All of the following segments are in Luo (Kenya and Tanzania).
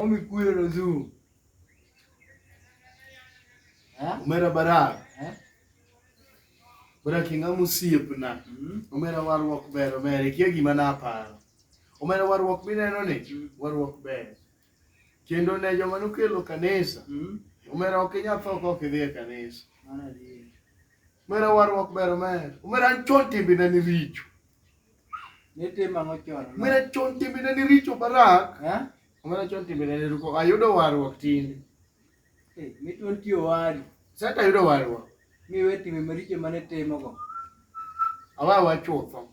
Omi kuyo no Ozoom. Omera barak. Barak inga musiepna. Omera waruok ber, omera kia gima naparo. Omera waruok mineno ni, waruok ber. Kendo ne joma nokelo kanisa. Omera ok inyal tho kok idhi e kanisa. Omera waruok ber omer. Omera chon timbene ni richo. Omera chon timbene ni richo barak. Omera chon timbene ni richo. Ayudo waruok tinde. Mitun tiyo wari. Sata ayudo waruok. Miwe time maricho mane timogo. Awa chutho.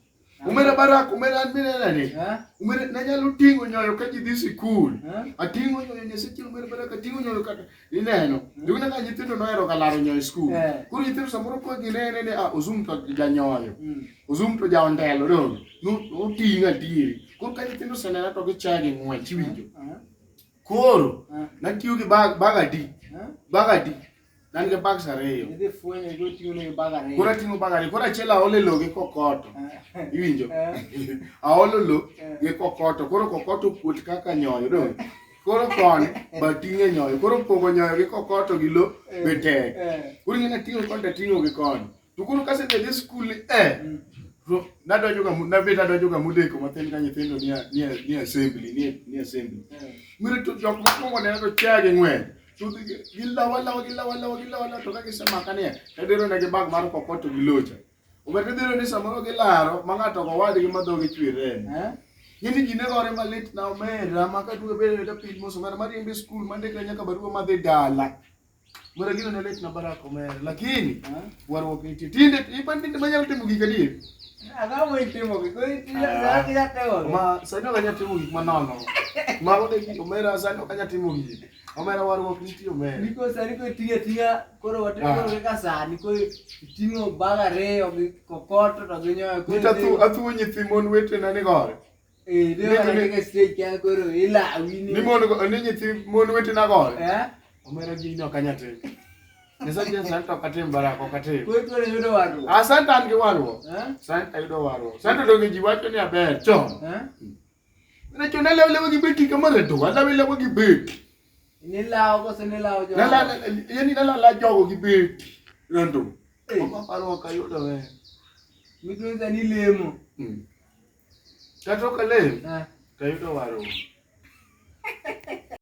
Umera barak, umera minena ni. Umera nanyalo tingo nyoyo ka ji dhi sikul. Atingo nyoyo nyeseche umera barak atingo nyoyo kata ineno. Dugna ka nyithindo nohero kalaro nyoyo skul. Kuro nyithindo samoro ko ginene ni Ozoom to janyoyo. Ozoom to jaondelo do. No tinga tiri. Kuro ka nyithindo senena to gichagi ng'wech winjo. Koro natiyo gi bagadi. Bagadi. Nan ge bag sareyo. Idhi fwenyo go tingo ne bagare. Kora tingo bagare, kora chela ole lo gi kokoto. Iwinjo? Aolo lo gi kokoto, koro kokoto puot kaka nyoyo do. Koro koni batinge nyoyo, koro pogo nyoyo gi kokoto gi lo betek. Koro ngina tingo konta tingo gi koni. To koro kase ne skul nadonjo ga mudeko mathin ka nyithindo ni assembly, ni assembly. Mire to jok mokwongo ne to chage ng'wen. Gilawa to kaka isemaka ni ediro ne gi bag mar kokoto gi locha. Obet ediro ni samoro gilaro ma ng'ato go wadgi ma dhoge chwire. Nyini ji ne gore malit na omera ma ka duwe bedo da piny moso mara mar imbe skul mandikre nyaka barua madhi dala. Mara gino ne lit na barak omera. Lakini waruok nitie. Tinde ipandinde manyalo timo gik adier. Agamo itimo gik. Ma sani ok anyal timo gik manono. Mago de omera sani ok anyal timo gik. Omera waruok nitie omera. Niko sani ko tinga koro watimo kaka sani ko tingo bagare gi kokoto to gi nyoyo. Nita athuo nyithi mon wetena ni gore. Deo ke stage kya koro ila wini. Ni mon go ni nyithi mon wetena gore. Omera gino ok anyal timo. Nesa je santo katim barako katim. Ko to ne yudo waruok. Asante an gi waruok. Santa yudo waruok. Santa donge ji wacho ni aber chon. Ne chon lewo gi beti kamare to wala lewo gi beti. Ni lao ko se ni lao jo. Yani la jogo gi beti. Rondo. Mama paro ka yudo we. Mitunza ni lemo. Tato kale. Ta yudo waruok.